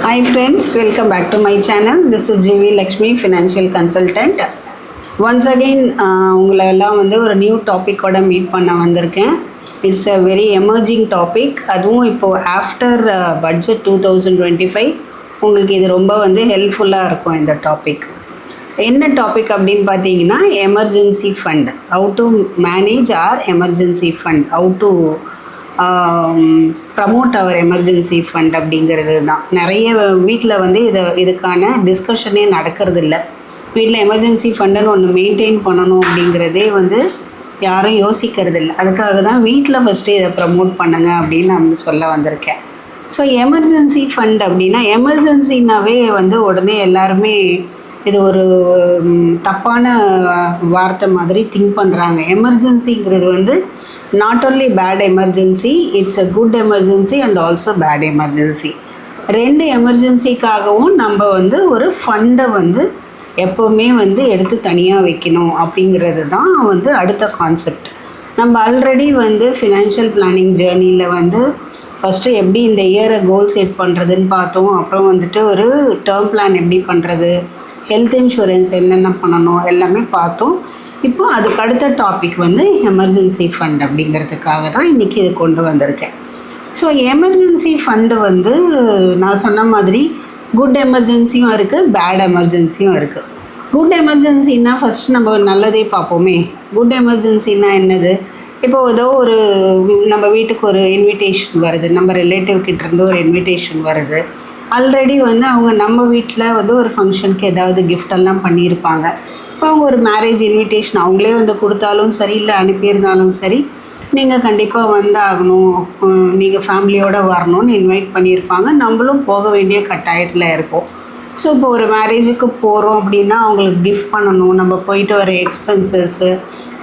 Hi friends, welcome back to my channel. This is GV Lakshmi, Financial Consultant. Once again, உங்களை எல்லாம் ஒரு new டாப்பிக்கோட meet பண்ண வந்திருக்கேன். It's a very emerging topic. அதுவும் இப்போது after budget 2025 உங்களுக்கு இது ரொம்ப ஹெல்ப்ஃபுல்லாக இருக்கும் இந்த டாபிக். என்ன டாபிக் அப்படின்னு பார்த்தீங்கன்னா emergency fund. How to manage our emergency fund, how to promote our emergency fund அப்படிங்கிறது தான். நிறைய வீட்டில் இதுக்கான டிஸ்கஷனே நடக்கிறது இல்லை. வீட்டில் எமர்ஜென்சி ஃபண்டுன்னு ஒன்று மெயின்டைன் பண்ணணும் அப்படிங்கிறதே யாரும் யோசிக்கிறது இல்லை. அதுக்காக தான் வீட்டில் ஃபஸ்ட்டு இதை ப்ரமோட் பண்ணுங்க அப்படின்னு நான் சொல்ல வந்திருக்கேன். ஸோ எமர்ஜென்சி ஃபண்ட் அப்படின்னா எமர்ஜென்சின்னாவே உடனே எல்லாருமே இது ஒரு தப்பான வார்த்தை மாதிரி திங்க் பண்ணுறாங்க. எமர்ஜென்சிங்கிறது not only bad emergency, it's a good emergency and also bad emergency. ரெண்டு எமர்ஜென்சிக்காகவும் நம்ம ஒரு ஃபண்டை எப்போவுமே எடுத்து தனியாக வைக்கணும் அப்படிங்கிறது தான் அடுத்த கான்செப்ட். நம்ம ஆல்ரெடி ஃபினான்ஷியல் பிளானிங் ஜேர்னியில் ஃபஸ்ட்டு எப்படி இந்த இயரை கோல் செட் பண்ணுறதுன்னு பார்த்தோம். அப்புறம் ஒரு டேர்ம் பிளான் எப்படி பண்ணுறது, ஹெல்த் இன்சூரன்ஸ் என்னென்ன பண்ணணும் எல்லாமே பார்த்தோம். இப்போது அதுக்கு அடுத்த டாபிக் எமர்ஜென்சி ஃபண்ட் அப்படிங்கிறதுக்காக தான் இன்றைக்கி இது கொண்டு வந்திருக்கேன். ஸோ எமர்ஜென்சி ஃபண்டு நான் சொன்ன மாதிரி குட் எமர்ஜென்சியும் இருக்குது, பேட் எமர்ஜென்சியும் இருக்குது. குட் எமர்ஜென்சின்னா ஃபஸ்ட்டு நம்ம நல்லதே பார்ப்போமே. குட் எமர்ஜென்சின்னா என்னது? இப்போ ஏதோ ஒரு நம்ம வீட்டுக்கு ஒரு இன்விடேஷன் வருது, நம்ம ரிலேட்டிவ் கிட்டேருந்து ஒரு இன்விடேஷன் வருது. ஆல்ரெடி அவங்க நம்ம வீட்டில் ஒரு ஃபங்க்ஷனுக்கு ஏதாவது கிஃப்டெல்லாம் பண்ணியிருப்பாங்க. இப்போ அவங்க ஒரு மேரேஜ் இன்விடேஷன் அவங்களே கொடுத்தாலும் சரி, இல்லை அனுப்பியிருந்தாலும் சரி, நீங்கள் கண்டிப்பாக வந்தாகணும், நீங்கள் ஃபேமிலியோடு வரணும்னு இன்வைட் பண்ணியிருப்பாங்க. நம்மளும் போக வேண்டிய கட்டாயத்தில் இருப்போம். ஸோ இப்போ ஒரு மேரேஜுக்கு போகிறோம் அப்படின்னா அவங்களுக்கு கிஃப்ட் பண்ணணும், நம்ம போயிட்டு வர எக்ஸ்பென்சஸ்ஸு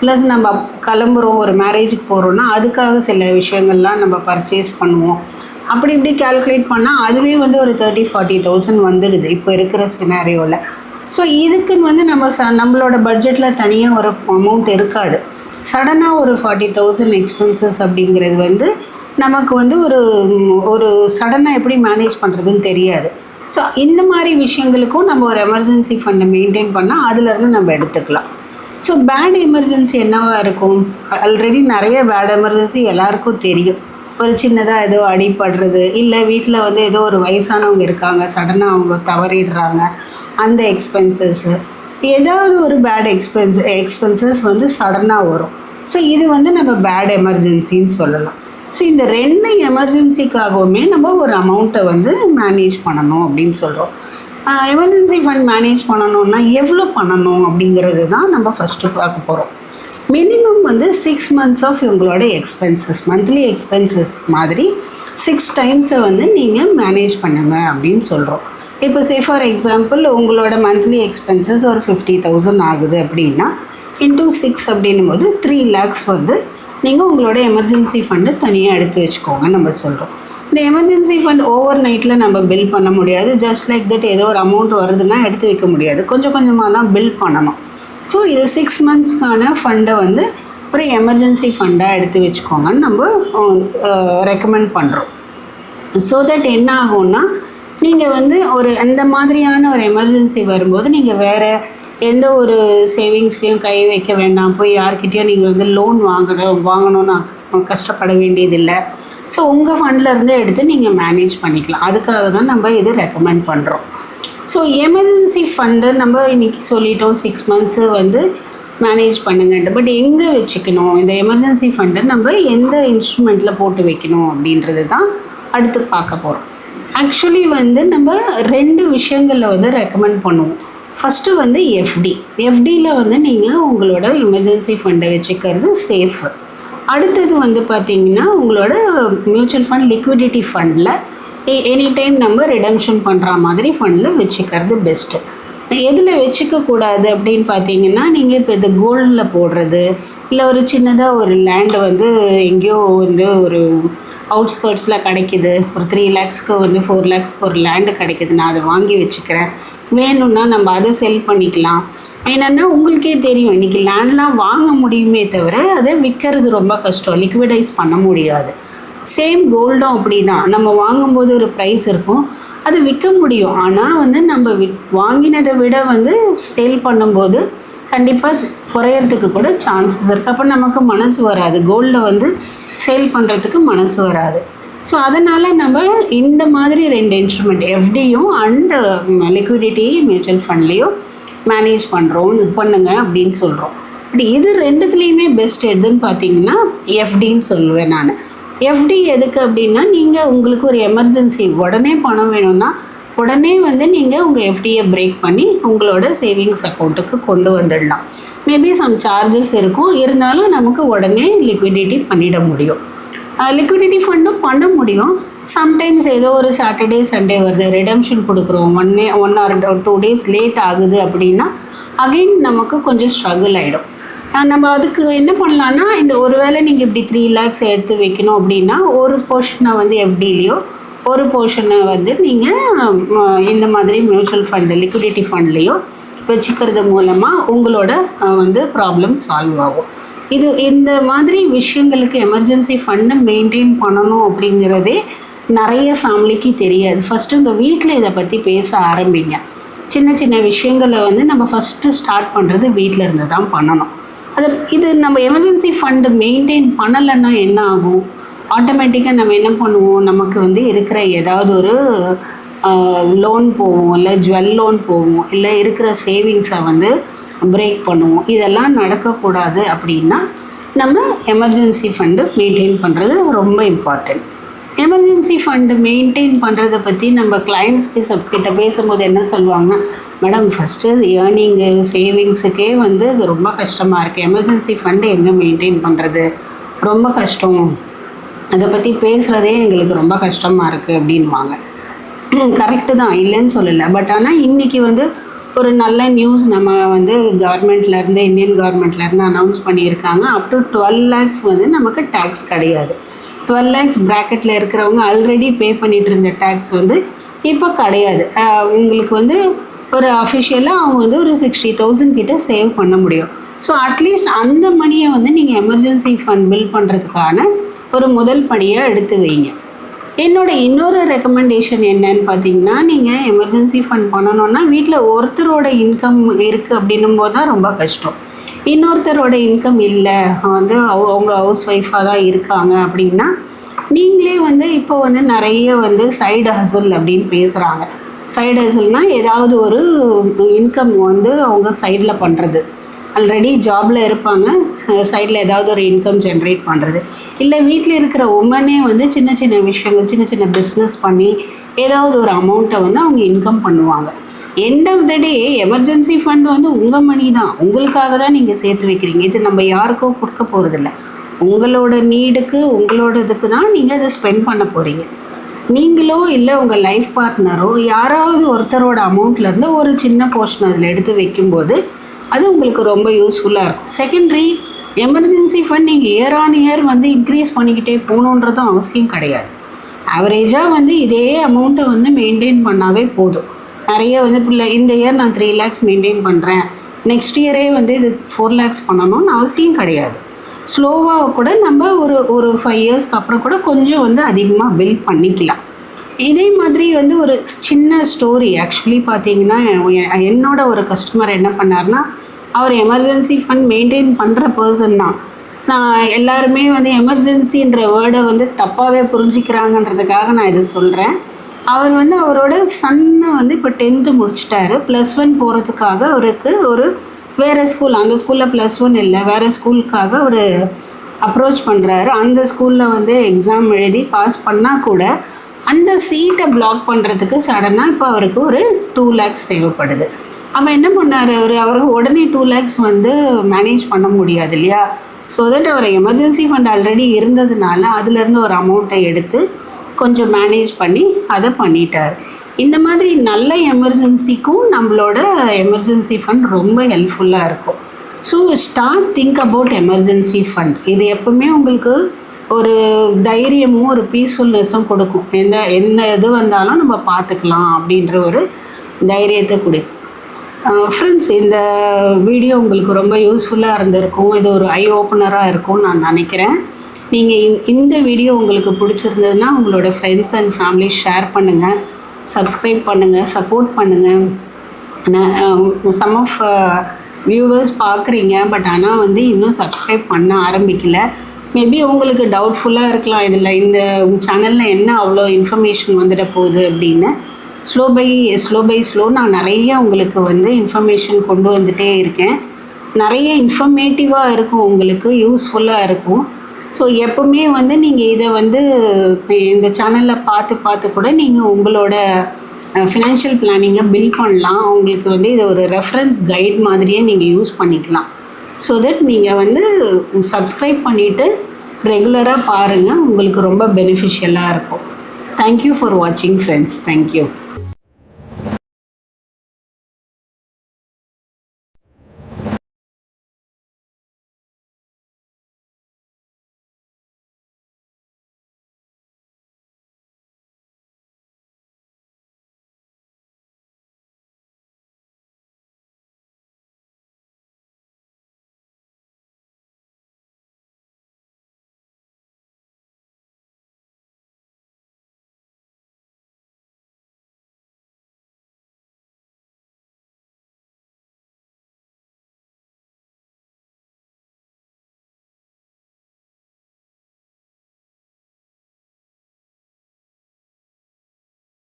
ப்ளஸ் நம்ம கிளம்புறோம், ஒரு மேரேஜுக்கு போகிறோன்னா அதுக்காக சில விஷயங்கள்லாம் நம்ம பர்ச்சேஸ் பண்ணுவோம். அப்படி இப்படி கால்குலேட் பண்ணால் அதுவே ஒரு 30,000-40,000 வந்துடுது இப்போ இருக்கிற சினாரியோவில். ஸோ இதுக்குன்னு நம்மளோட பட்ஜெட்டில் தனியாக ஒரு அமௌண்ட் இருக்காது. சடனாக ஒரு 40,000 எக்ஸ்பென்சஸ் அப்படிங்கிறது நமக்கு ஒரு சடனாக எப்படி மேனேஜ் பண்ணுறதுன்னு தெரியாது. ஸோ இந்த மாதிரி விஷயங்களுக்கும் நம்ம ஒரு எமர்ஜென்சி ஃபண்டை மெயின்டைன் பண்ணால் அதுலேருந்து நம்ம எடுத்துக்கலாம். ஸோ பேட் எமர்ஜென்சி என்னவாக இருக்கும்? ஆல்ரெடி நிறைய பேட் எமர்ஜென்சி எல்லாருக்கும் தெரியும். ஒரு சின்னதாக ஏதோ அடிபடுறது, இல்லை வீட்டில் ஏதோ ஒரு வயசானவங்க இருக்காங்க, சடனாக அவங்க தவறிடுறாங்க, அந்த எக்ஸ்பென்சஸ்ஸு, ஏதாவது ஒரு பேட் எக்ஸ்பென்சஸ் சடனாக வரும். ஸோ இது நம்ம பேட் எமர்ஜென்சின்னு சொல்லலாம். ஸோ இந்த ரெண்டு எமர்ஜென்சிக்காகவுமே நம்ம ஒரு அமௌண்ட்டை மேனேஜ் பண்ணணும் அப்படின்னு சொல்கிறோம். எமர்ஜென்சி ஃபண்ட் மேனேஜ் பண்ணணுன்னா எவ்வளோ பண்ணணும் அப்படிங்கிறது தான் நம்ம ஃபஸ்ட்டு பார்க்க போகிறோம். மினிமம் 6 months ஆஃப் உங்களோட எக்ஸ்பென்சஸ், மந்த்லி எக்ஸ்பென்சஸ் மாதிரி 6 டைம்ஸை நீங்கள் மேனேஜ் பண்ணுங்க அப்படின்னு சொல்கிறோம். இப்போ ஃபார் எக்ஸாம்பிள் உங்களோட மந்த்லி எக்ஸ்பென்சஸ் ஒரு 50,000 ஆகுது அப்படின்னா இன்டூ 6 அப்படின்னும் போது 3 lakhs நீங்கள் உங்களோட எமர்ஜென்சி ஃபண்டு தனியாக எடுத்து வச்சுக்கோங்க நம்ம சொல்கிறோம். இந்த எமர்ஜென்சி ஃபண்ட் ஓவர் நைட்டில் நம்ம பில் பண்ண முடியாது. ஜஸ்ட் லைக் தட் ஏதோ ஒரு அமௌண்ட் வருதுன்னா எடுத்து வைக்க முடியாது, கொஞ்சம் கொஞ்சமாக தான் பில் பண்ணணும். ஸோ இது 6 monthsக்கான ஃபண்டை ஒரு எமர்ஜென்சி ஃபண்டாக எடுத்து வச்சுக்கோங்கன்னு நம்ம ரெக்கமெண்ட் பண்ணுறோம். ஸோ தட் என்ன ஆகும்னா நீங்கள் ஒரு அந்த மாதிரியான ஒரு எமர்ஜென்சி வரும்போது நீங்கள் வேறு எந்த ஒரு சேவிங்ஸ்லேயும் கை வைக்க வேண்டாம், போய் யார்கிட்டையும் நீங்கள் லோன் வாங்கணும்னு கஷ்டப்பட வேண்டியதில்லை. ஸோ உங்கள் ஃபண்ட்லேருந்து எடுத்து நீங்கள் மேனேஜ் பண்ணிக்கலாம். அதுக்காக தான் நம்ம இது ரெக்கமெண்ட் பண்ணுறோம். ஸோ எமர்ஜென்சி ஃபண்டு நம்ம இன்றைக்கி சொல்லிட்டோம் 6 months மேனேஜ் பண்ணுங்கன்ட்டு. பட் எங்கே வச்சுக்கணும் இந்த எமர்ஜென்சி ஃபண்டை, நம்ம எந்த இன்ஸ்ட்ருமெண்ட்டில் போட்டு வைக்கணும் அப்படின்றது தான் அடுத்து பார்க்க போகிறோம். ஆக்சுவலி நம்ம 2 விஷயங்களில் ரெக்கமெண்ட் பண்ணுவோம். First FD. எஃப்டியில் நீங்கள் உங்களோட எமர்ஜென்சி ஃபண்டை வச்சுக்கிறது சேஃபு. அடுத்தது பார்த்திங்கன்னா உங்களோட மியூச்சுவல் ஃபண்ட் லிக்விடிட்டி ஃபண்டில் எனி டைம் நம்ம ரிடம்ஷன் பண்ணுற மாதிரி ஃபண்டில் வச்சுக்கிறது பெஸ்ட்டு. எதில் வச்சுக்கக்கூடாது அப்படின்னு பார்த்தீங்கன்னா நீங்கள் இப்போ இது கோல்டில் போடுறது, இல்லை ஒரு சின்னதாக ஒரு லேண்டு எங்கேயோ ஒரு அவுட்ஸ்கர்ட்ஸில் கிடைக்கிது, ஒரு 3 lakhsக்கு 4 lakhsக்கு ஒரு லேண்டு கிடைக்கிது, நான் அதை வாங்கி வச்சுக்கிறேன், வேணும்னா நம்ம அதை செல் பண்ணிக்கலாம். என்னென்னா உங்களுக்கே தெரியும் இன்றைக்கி லேண்ட்லாம் வாங்க முடியுமே தவிர அதை விற்கிறது ரொம்ப கஷ்டம், லிக்விடைஸ் பண்ண முடியாது. சேம் கோல்டும் அப்படி தான். நம்ம வாங்கும்போது ஒரு ப்ரைஸ் இருக்கும், அது விற்க முடியும். ஆனால் வந்து நம்ம வாங்கினதை விட வந்து சேல் பண்ணும்போது கண்டிப்பாக குறையறதுக்கு கூட சான்சஸ் இருக்குது. அப்போ நமக்கு மனசு வராது, கோல்டில் வந்து சேல் பண்ணுறதுக்கு மனசு வராது. ஸோ அதனால் நம்ம இந்த மாதிரி 2 இன்ஸ்ட்ருமெண்ட் எஃப்டியும் அண்டு லிக்விடிட்டி மியூச்சுவல் ஃபண்ட்லேயும் மேனேஜ் பண்ணுங்க அப்படின்னு சொல்கிறோம். பட் இது ரெண்டுத்துலேயுமே பெஸ்ட் எதுன்னு பார்த்தீங்கன்னா எஃப்டின்னு சொல்லுவேன் நான். எஃப்டி எதுக்கு அப்படின்னா, நீங்கள் உங்களுக்கு ஒரு எமர்ஜென்சி உடனே பணம் வேணும்னா உடனே வந்து நீங்கள் உங்கள் எஃப்டியை பிரேக் பண்ணி உங்களோட சேவிங்ஸ் அக்கௌண்ட்டுக்கு கொண்டு வந்துடலாம். மேபி சம் சார்ஜஸ் இருக்கும், இருந்தாலும் நமக்கு உடனே லிக்விடிட்டி பண்ணிட முடியும். லிக்விடிட்டி ஃபண்டும் பண்ண முடியும். சம்டைம்ஸ் ஏதோ ஒரு சாட்டர்டே சண்டே வருது, ரிடம்ஷன் கொடுக்குறோம், 1 or 2 days லேட் ஆகுது அப்படின்னா அகெயின் நமக்கு கொஞ்சம் ஸ்ட்ரகிள் ஆகிடும். நம்ம அதுக்கு என்ன பண்ணலான்னா, இந்த ஒரு வேளை நீங்கள் இப்படி 3 lakhs எடுத்து வைக்கணும் அப்படின்னா ஒரு போர்ஷனை வந்து எஃப்டிலேயோ ஒரு போர்ஷனை வந்து நீங்கள் இந்த மாதிரி மியூச்சுவல் ஃபண்டு லிக்விடிட்டி ஃபண்ட்லேயோ வச்சுக்கிறது மூலமாக உங்களோட வந்து ப்ராப்ளம் சால்வ் ஆகும். இந்த மாதிரி விஷயங்களுக்கு எமர்ஜென்சி ஃபண்டை மெயின்டைன் பண்ணணும் அப்படிங்கிறதே நிறைய ஃபேமிலிக்கு தெரியாது. ஃபஸ்ட்டு உங்கள் வீட்டில் இதை பற்றி பேச ஆரம்பிங்க. சின்ன சின்ன விஷயங்களை வந்து நம்ம ஃபஸ்ட்டு ஸ்டார்ட் பண்ணுறது வீட்டில் இருந்து தான் பண்ணணும். இது நம்ம எமர்ஜென்சி ஃபண்டு மெயின்டைன் பண்ணலைன்னா என்ன ஆகும்? ஆட்டோமேட்டிக்காக நம்ம என்ன பண்ணுவோம், நமக்கு வந்து இருக்கிற ஏதாவது ஒரு லோன் போவோம், இல்லை ஜுவல் லோன் போவோம், இல்லை இருக்கிற சேவிங்ஸை வந்து பிரேக் பண்ணுவோம். இதெல்லாம் நடக்கக்கூடாது அப்படின்னா நம்ம எமர்ஜென்சி ஃபண்டு மெயின்டைன் பண்ணுறது ரொம்ப இம்பார்ட்டண்ட். எமர்ஜென்சி ஃபண்டு மெயின்டைன் பண்ணுறதை பற்றி நம்ம கிட்ட பேசும்போது என்ன சொல்லுவாங்க, மேடம் ஃபஸ்ட்டு ஏர்னிங்கு சேவிங்ஸுக்கே வந்து ரொம்ப கஷ்டமாக இருக்குது, எமர்ஜென்சி ஃபண்டு எங்கே மெயின்டைன் பண்ணுறது, ரொம்ப கஷ்டம், அதை பற்றி பேசுகிறதே எங்களுக்கு ரொம்ப கஷ்டமாக இருக்குது அப்படின்வாங்க. கரெக்டு தான், இல்லைன்னு சொல்லலை. பட் ஆனால் இன்றைக்கி வந்து ஒரு நல்ல நியூஸ் நம்ம வந்து கவர்மெண்ட்லேருந்து, இந்தியன் கவர்மெண்ட்லேருந்து அனௌன்ஸ் பண்ணியிருக்காங்க. அப் டு 12 lakhs வந்து நமக்கு டேக்ஸ் கிடையாது. 12 lakhs ப்ராக்கெட்டில் இருக்கிறவங்க ஆல்ரெடி பே பண்ணிகிட்டு இருந்த டேக்ஸ் வந்து இப்போ கிடையாது. உங்களுக்கு வந்து ஒரு அஃபிஷியலாக அவங்க வந்து ஒரு 60,000 கிட்ட சேவ் பண்ண முடியும். ஸோ அட்லீஸ்ட் அந்த மணியை வந்து நீங்கள் எமர்ஜென்சி ஃபண்ட் பில் பண்ணுறதுக்கான ஒரு முதல் படியாக எடுத்து வைங்க. இன்னொரு ரெக்கமெண்டேஷன் என்னன்னு பார்த்தீங்கன்னா, நீங்கள் எமர்ஜென்சி ஃபண்ட் பண்ணணுன்னா வீட்டில் ஒருத்தரோட இன்கம் இருக்குது அப்படின்னும் போது தான் ரொம்ப கஷ்டம். இன்னொருத்தரோட இன்கம் இல்லை, வந்து அவங்க ஹவுஸ் ஒய்ஃபாக தான் இருக்காங்க அப்படின்னா நீங்களே வந்து இப்போ வந்து நிறைய வந்து சைடு ஹசல் அப்படின்னு பேசுகிறாங்க. சைடு ஹசல்னால் ஏதாவது ஒரு இன்கம் வந்து அவங்க சைடில் பண்ணுறது. ஆல்ரெடி ஜாபில் இருப்பாங்க, சைடில் ஏதாவது ஒரு இன்கம் ஜென்ரேட் பண்ணுறது. இல்லை வீட்டில் இருக்கிற உமனே வந்து சின்ன சின்ன விஷயங்கள், சின்ன சின்ன பிஸ்னஸ் பண்ணி ஏதாவது ஒரு அமௌண்ட்டை வந்து அவங்க இன்கம் பண்ணுவாங்க. End of the day emergency fund வந்து உங்கள் மணி தான், உங்களுக்காக தான் நீங்கள் சேர்த்து வைக்கிறீங்க. இது நம்ம யாருக்கோ கொடுக்க போகிறதில்ல, உங்களோட நீடுக்கு உங்களோட இதுக்கு தான் நீங்கள் அதை ஸ்பெண்ட் பண்ண போகிறீங்க. நீங்களோ இல்லை உங்கள் லைஃப் பார்ட்னரோ யாராவது ஒருத்தரோட அமௌண்ட்லேருந்து ஒரு சின்ன போர்ஷன் அதில் எடுத்து வைக்கும்போது அது உங்களுக்கு ரொம்ப யூஸ்ஃபுல்லாக இருக்கும். செகண்டரி, எமர்ஜென்சி ஃபண்ட் நீங்கள் இயர் ஆன் இயர் வந்து இன்க்ரீஸ் பண்ணிக்கிட்டே போகணுன்றதும் அவசியம் கிடையாது. ஆவரேஜாக வந்து இதே அமௌண்ட்டை வந்து மெயின்டைன் பண்ணாவே போதும். நிறைய வந்து இந்த இயர் நான் 3 lakhs மெயின்டைன் பண்ணுறேன், நெக்ஸ்ட் இயரே வந்து இது 4 lakhs பண்ணணும்னு அவசியம் கிடையாது. ஸ்லோவாக கூட நம்ம ஒரு 5 yearsக்கு அப்புறம் கூட கொஞ்சம் வந்து அதிகமாக பில்ட் பண்ணிக்கலாம். இதே மாதிரி வந்து ஒரு சின்ன ஸ்டோரி ஆக்சுவலி பார்த்தீங்கன்னா, என்னோட ஒரு கஸ்டமர் என்ன பண்ணார்னா, அவர் எமர்ஜென்சி ஃபண்ட் மெயின்டைன் பண்ணுற பர்சன் தான். நான் எல்லாருமே வந்து எமர்ஜென்சின்ற வேர்டை வந்து தப்பாகவே புரிஞ்சிக்கிறாங்கன்றதுக்காக நான் இது சொல்கிறேன். அவர் வந்து அவரோட சன்னை வந்து இப்போ 10th முடிச்சிட்டாரு. +1 போகிறதுக்காக அவருக்கு ஒரு வேறு ஸ்கூல், அந்த ஸ்கூலில் +1 இல்லை, வேறு ஸ்கூலுக்காக ஒரு அப்ரோச் பண்ணுறாரு. அந்த ஸ்கூலில் வந்து எக்ஸாம் எழுதி பாஸ் பண்ணால் கூட அந்த சீட்டை பிளாக் பண்ணுறதுக்கு சடனாக இப்போ அவருக்கு ஒரு 2 lakhs தேவைப்படுது. அவன் என்ன பண்ணார், அவருக்கு உடனே 2 lakhs வந்து மேனேஜ் பண்ண முடியாது இல்லையா? So that our emergency fund already இருந்ததுனால அதுலேருந்து ஒரு அமௌண்ட்டை எடுத்து கொஞ்சம் மேனேஜ் பண்ணி அதை பண்ணிட்டார். இந்த மாதிரி நல்ல எமர்ஜென்சிக்கும் நம்மளோட எமர்ஜென்சி ஃபண்ட் ரொம்ப ஹெல்ப்ஃபுல்லாக இருக்கும். So think about emergency fund. இது எப்பவுமே உங்களுக்கு ஒரு தைரியமும் ஒரு பீஸ்ஃபுல்னஸும் கொடுக்கும். என்ன எது வந்தாலும் நம்ம பார்த்துக்கலாம் அப்படின்ற ஒரு தைரியத்தை கொடுக்கும். ஃப்ரெண்ட்ஸ், இந்த வீடியோ உங்களுக்கு ரொம்ப யூஸ்ஃபுல்லாக இருந்திருக்கும். இது ஒரு ஐ ஓப்பனராக இருக்கும்னு நான் நினைக்கிறேன். நீங்கள் இந்த வீடியோ உங்களுக்கு பிடிச்சிருந்ததுன்னா உங்களோட ஃப்ரெண்ட்ஸ் அண்ட் ஃபேமிலி ஷேர் பண்ணுங்கள். சப்ஸ்கிரைப் பண்ணுங்கள், சப்போர்ட் பண்ணுங்கள். சம் ஆஃப் வியூவர்ஸ் பார்க்குறீங்க, பட் ஆனால் வந்து இன்னும் சப்ஸ்கிரைப் பண்ண ஆரம்பிக்கல. மேபி உங்களுக்கு டவுட்ஃபுல்லாக இருக்கலாம், இதில் இந்த சேனலில் என்ன அவ்வளோ இன்ஃபர்மேஷன் வந்துட போகுது அப்படின்னு. ஸ்லோ பை ஸ்லோ நான் நிறைய உங்களுக்கு வந்து இன்ஃபர்மேஷன் கொண்டு வந்துகிட்டே இருக்கேன். நிறைய இன்ஃபர்மேட்டிவாக இருக்கும், உங்களுக்கு யூஸ்ஃபுல்லாக இருக்கும். ஸோ எப்போவுமே வந்து நீங்கள் இதை வந்து இந்த சேனலில் பார்த்து கூட நீங்கள் உங்களோட ஃபினான்ஷியல் பிளானிங்கை பில்ட் பண்ணலாம். உங்களுக்கு வந்து இதை ஒரு ரெஃபரன்ஸ் கைட் மாதிரியே நீங்கள் யூஸ் பண்ணிக்கலாம். ஸோ தட் நீங்கள் வந்து சப்ஸ்கிரைப் பண்ணிவிட்டு ரெகுலராக பாருங்கள், உங்களுக்கு ரொம்ப பெனிஃபிஷியலாக இருக்கும். தேங்க்யூ ஃபார் வாட்சிங் ஃப்ரெண்ட்ஸ். தேங்க்யூ.